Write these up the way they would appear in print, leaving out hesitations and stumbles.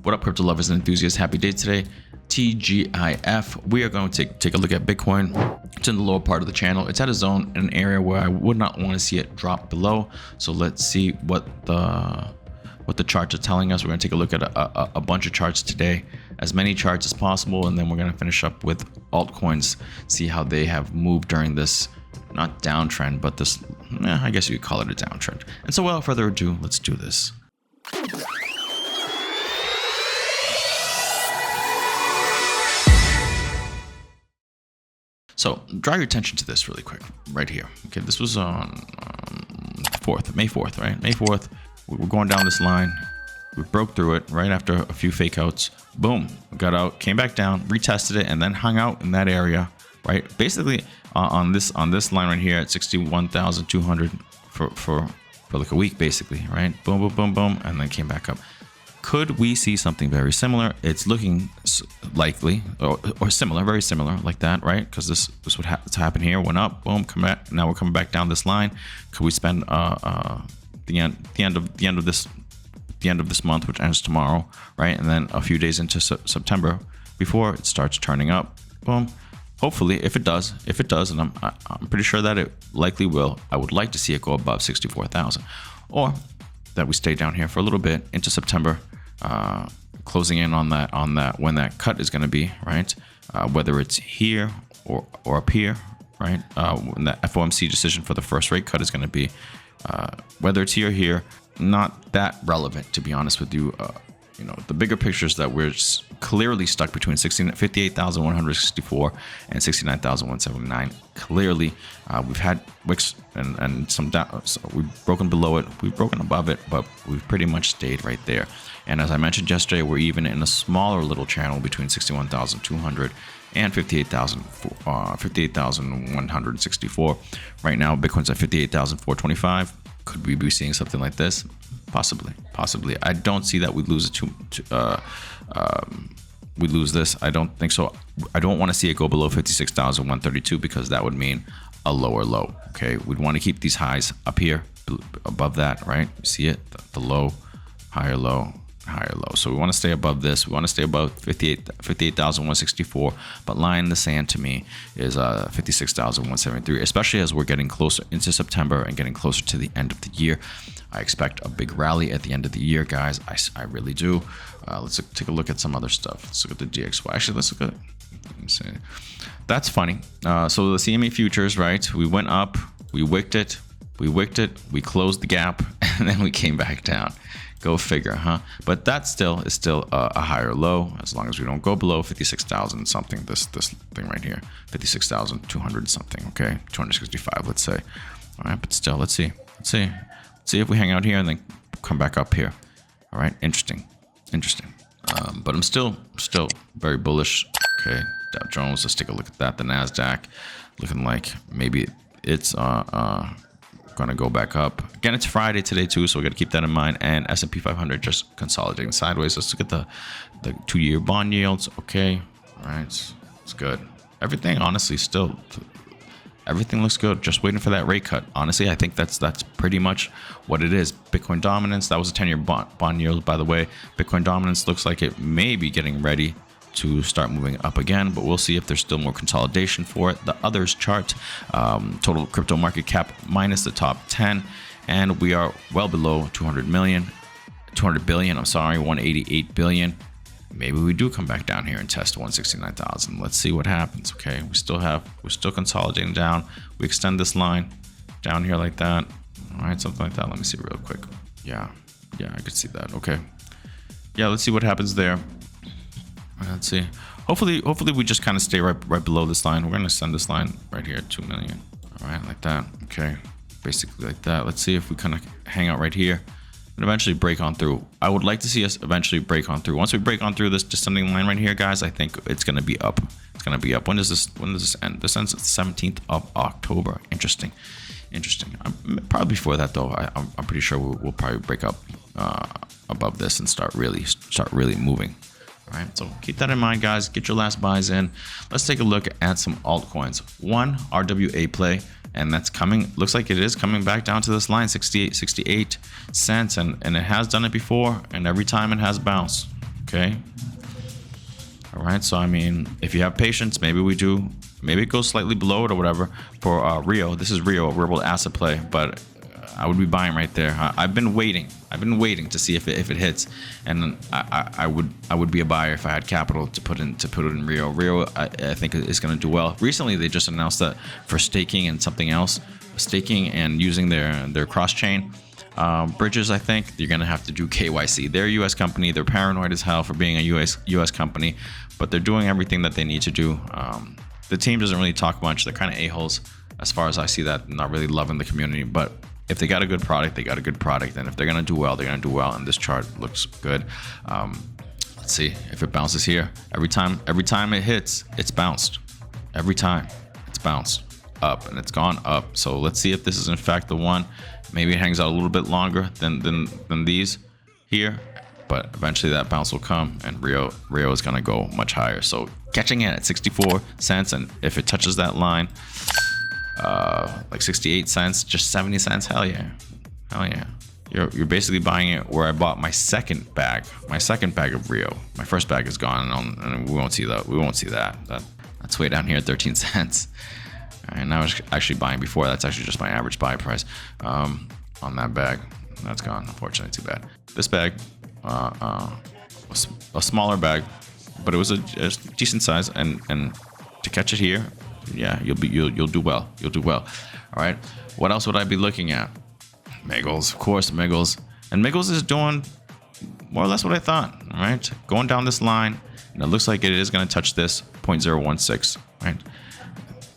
What up, crypto lovers and enthusiasts? Happy day today. TGIF. We are going to take a look at Bitcoin. It's in the lower part of the channel. It's at a zone in an area where I would not want to see it drop below. So let's see what the charts are telling us. We're going to take a look at a bunch of charts today, as many charts as possible, and then we're going to finish up with altcoins, see how they have moved during this, not downtrend, but this, I guess you could call it a downtrend. And so without further ado, let's do this. So draw your attention to this really quick right here. Okay, this was on May 4th, right? May 4th, we were going down this line. We broke through it right after a few fake outs. Boom, got out, came back down, retested it, and then hung out in that area, right? Basically on this line right here at 61,200 for like a week, basically, right? Boom, boom, boom, boom, and then came back up. Could we see something very similar? It's looking likely or similar, very similar like that, right? Because this would happen here. Went up, boom, come back. Now we're coming back down this line. Could we spend the end of this month, which ends tomorrow, right? And then a few days into September before it starts turning up, boom. Hopefully, if it does, and I'm pretty sure that it likely will. I would like to see it go above 64,000, or that we stay down here for a little bit into September, closing in on that when that cut is going to be, right? Whether it's here or up here, right? When the FOMC decision for the first rate cut is going to be, whether it's here or here, not that relevant, to be honest with you. You know, the bigger picture is that we're clearly stuck between 58,164 and 69,179. Clearly, we've had wicks and some down. So we've broken below it, we've broken above it, but we've pretty much stayed right there. And as I mentioned yesterday, we're even in a smaller little channel between 61,200 and 58,164. Right now, Bitcoin's at 58,425. Could we be seeing something like this? Possibly. I don't see that we lose it we lose this. I don't think so. I don't want to see it go below 56,132 because that would mean a lower low. Okay, we'd want to keep these highs up here above that, right? You see it, the low, higher low, higher low. So we want to stay above this. We want to stay above 58,164, but line in the sand to me is 56,173, especially as we're getting closer into September and getting closer to the end of the year. I expect a big rally at the end of the year, guys. I really do. Let's take a look at some other stuff. Let's look at the DXY. Actually, let's look at it. Let me see. That's funny. So the CME futures, right? We went up, we wicked it, we closed the gap, and then we came back down. Go figure, huh? But that is still a higher low, as long as we don't go below 56,000 something. This thing right here, 56,200 something. Okay, 265, let's say. All right, but still, let's see if we hang out here and then come back up here. All right, interesting. But I'm still very bullish. Okay, Dow Jones. Let's take a look at that. The Nasdaq looking like maybe it's gonna go back up again. It's Friday today too, so we got to keep that in mind. And S&P 500 just consolidating sideways. Let's look at the 2-year bond yields. Okay, all right, it's good. Everything honestly everything looks good. Just waiting for that rate cut. Honestly, I think that's pretty much what it is. Bitcoin dominance. That was a 10-year bond yield, by the way. Bitcoin dominance looks like it may be getting ready to start moving up again, but we'll see if there's still more consolidation for it. The others chart, total crypto market cap minus the top 10, and we are well below 200 billion. I'm sorry, 188 billion. Maybe we do come back down here and test 169,000. Let's see what happens. Okay, we're still consolidating down. We extend this line down here like that. All right, something like that. Let me see real quick. Yeah, I could see that. Okay, yeah, let's see what happens there. Let's see. Hopefully we just kind of stay right below this line. We're gonna send this line right here at 2 million. All right, like that. Okay, basically like that. Let's see if we kind of hang out right here and eventually break on through. I would like to see us eventually break on through. Once we break on through this descending line right here, guys, I think it's gonna be up. It's gonna be up. When does this end? This ends at the 17th of October. Interesting. Probably before that though. I'm pretty sure we'll probably break up above this and start really moving. All right, so keep that in mind, guys. Get your last buys in. Let's take a look at some altcoins. One RWA play, and that's coming. Looks like it is coming back down to this line, 68 cents, and it has done it before, and every time it has bounced. Okay. All right. So I mean, if you have patience, maybe we do. Maybe it goes slightly below it or whatever for Rio. This is Rio, a real world asset play, but I would be buying right there. I've been waiting. I've been waiting to see if it hits, and I would be a buyer if I had capital to put in Rio. Rio, I think is going to do well. Recently, they just announced that for staking and something else, staking and using their cross chain bridges. I think you're going to have to do KYC. They're a U.S. company. They're paranoid as hell for being a U.S. company, but they're doing everything that they need to do. The team doesn't really talk much. They're kind of a-holes as far as I see that. Not really loving the community, but if they got a good product, they got a good product. And if they're going to do well, they're going to do well. And this chart looks good. Let's see if it bounces here. Every time it hits, it's bounced. Every time it's bounced up and it's gone up. So let's see if this is in fact the one. Maybe it hangs out a little bit longer than these here. But eventually that bounce will come and Rio is going to go much higher. So catching it at 64 cents. And if it touches that line, like 68 cents, just 70 cents. Hell yeah. You're basically buying it where I bought my second bag of Rio. My first bag is gone, and we won't see that. That's way down here at 13 cents. And I was actually buying before. That's actually just my average buy price on that bag. That's gone, unfortunately. Too bad. This bag, a smaller bag, but it was a decent size, and to catch it here, yeah, you'll do well. You'll do well. All right. What else would I be looking at? Miggles, of course, Miggles. And Miggles is doing more or less what I thought. All right. Going down this line, and it looks like it is going to touch this 0.016. Right.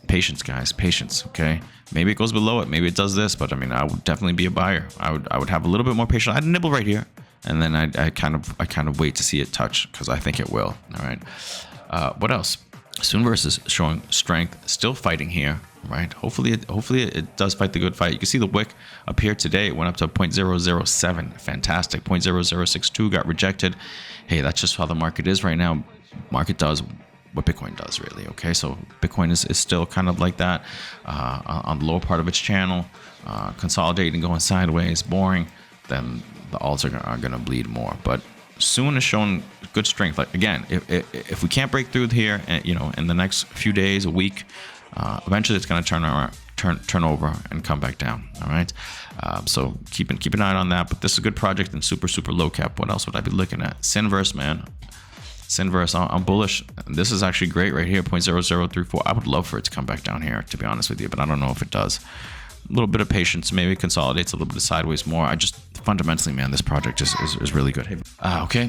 Patience, guys. Patience. Okay. Maybe it goes below it. Maybe it does this. But I mean, I would definitely be a buyer. I would have a little bit more patience. I'd nibble right here, and then I kind of wait to see it touch because I think it will. All right. What else? Soonverse is showing strength, still fighting here, right? Hopefully it does fight the good fight. You can see the wick up here today. It went up to 0.007. Fantastic. 0.0062 got rejected. Hey, that's just how the market is right now. Market does what Bitcoin does, really. Okay, so Bitcoin is still kind of like that on the lower part of its channel, consolidating, going sideways, boring. Then the alts are going to bleed more, but Soon is showing good strength. Like again, if we can't break through here, and in the next few days, a week, eventually it's going to turn over and come back down. All right. So keep an eye on that. But this is a good project and super low cap. What else would I be looking at? Synverse, man. Synverse, I'm bullish. This is actually great right here, 0.0034. I would love for it to come back down here, to be honest with you, but I don't know if it does. A little bit of patience, maybe it consolidates a little bit of sideways more. I just fundamentally, man, this project is really good. Okay,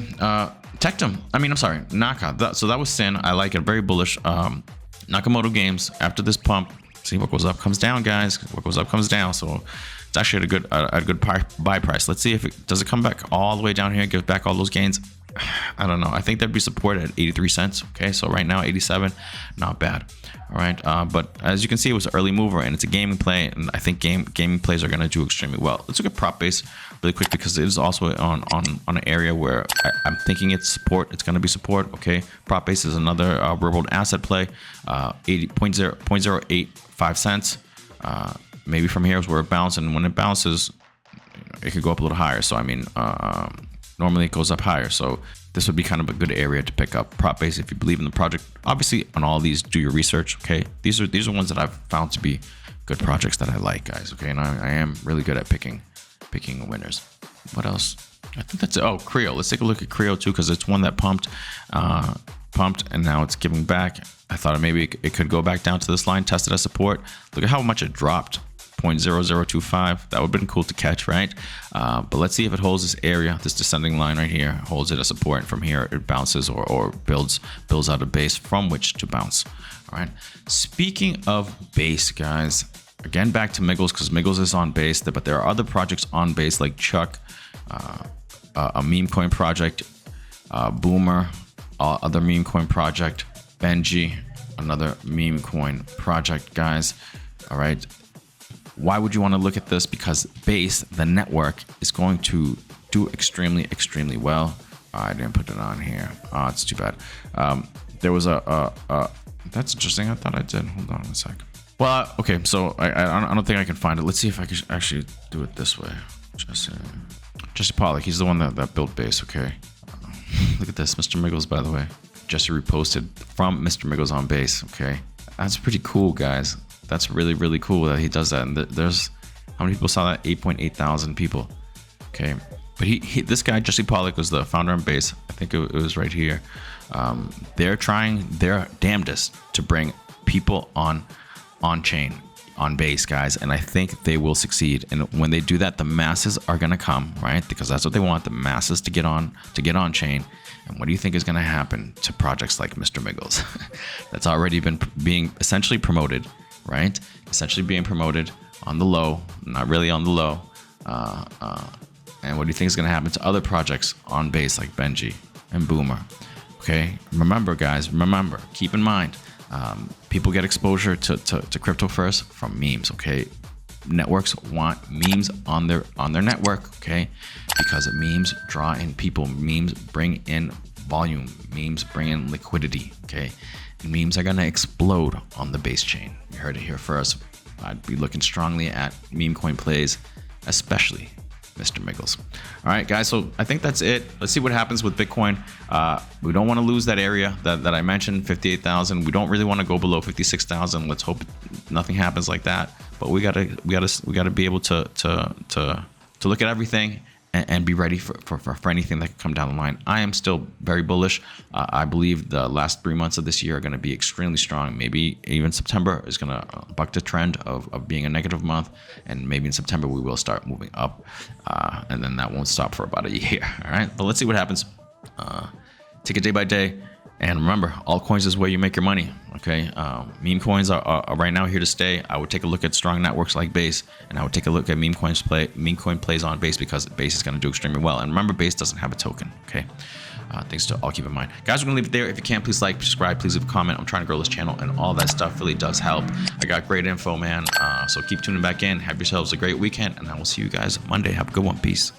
Tectum. I'm sorry, Naka. So that was Sin. I like it. Very bullish. Nakamoto Games. After this pump, see what goes up comes down, guys. What goes up comes down. So it's actually at a good buy price. Let's see if it does it come back all the way down here, give back all those gains. I don't know. I think that'd be supported at 83 cents. Okay, so right now 87, not bad. All right, but as you can see, it was an early mover and it's a gaming play, and I think gaming plays are going to do extremely well. Let's look at prop base really quick because it is also on an area where I'm thinking it's support. It's going to be support. Okay, prop base is another real world asset play, 0.085 cents. Maybe from here is where it bounces, and when it bounces, it could go up a little higher. So normally it goes up higher, so this would be kind of a good area to pick up. Prop base, if you believe in the project. Obviously, on all these, do your research. Okay, these are ones that I've found to be good projects that I like, guys. Okay, and I am really good at picking winners. What else? I think that's it. Oh, Creo. Let's take a look at Creo too, because it's one that pumped, and now it's giving back. I thought maybe it could go back down to this line, tested as support. Look at how much it dropped. 0.0025. That would have been cool to catch, right? But let's see if it holds this area, this descending line right here, holds it as support, and from here it bounces or builds out a base from which to bounce. All right. Speaking of base, guys, again back to Miggles, because Miggles is on base, but there are other projects on base like Chuck, a meme coin project, Boomer, other meme coin project, Benji, another meme coin project, guys. All right. Why would you want to look at this? Because Base, the network, is going to do extremely well. I didn't put it on here. Oh, it's too bad. There was that's interesting. I thought I did. Hold on a sec. Well, okay. So I don't think I can find it. Let's see if I can actually do it this way. Jesse Pollock. He's the one that built Base. Okay. Look at this, Mr. Miggles, by the way. Just reposted from Mr. Miggles on base. Okay, that's pretty cool, guys. That's really, really cool that he does that. And there's how many people saw that? 8.8 thousand people. Okay, but this guy Jesse Pollock was the founder on base. I think it was right here. They're trying their damnedest to bring people on chain, on base, guys, and I think they will succeed. And when they do that, the masses are gonna come, right? Because that's what they want, the masses to get on chain. And what do you think is gonna happen to projects like Mr. Miggles? That's already been being essentially promoted, right? Essentially being promoted on the low, not really on the low. And what do you think is gonna happen to other projects on base like Benji and Boomer? Okay, remember, guys, keep in mind, people get exposure to crypto first from memes. Okay, networks want memes on their network. Okay, because memes draw in people, memes bring in volume, memes bring in liquidity. Okay, and memes are gonna explode on the base chain. You heard it here first. I'd be looking strongly at meme coin plays, especially Mr. Miggles. All right, guys, so I think that's it. Let's see what happens with Bitcoin. We don't want to lose that area that I mentioned, 58,000. We don't really want to go below 56,000. Let's hope nothing happens like that. But we gotta be able to look at everything and be ready for anything that could come down the line. I am still very bullish. I believe the last 3 months of this year are going to be extremely strong. Maybe even September is going to buck the trend of being a negative month, and maybe in September we will start moving up, and then that won't stop for about a year. All right, but let's see what happens. Take it day by day. And remember, altcoins is where you make your money. Okay, meme coins are right now here to stay. I would take a look at strong networks like Base, and I would take a look at meme coin plays on Base, because Base is going to do extremely well. And remember, Base doesn't have a token. Okay, things to all keep in mind, guys. We're gonna leave it there. If you can, please like, subscribe, please leave a comment. I'm trying to grow this channel, and all that stuff really does help. I got great info, man. So keep tuning back in. Have yourselves a great weekend, and I will see you guys Monday. Have a good one. Peace.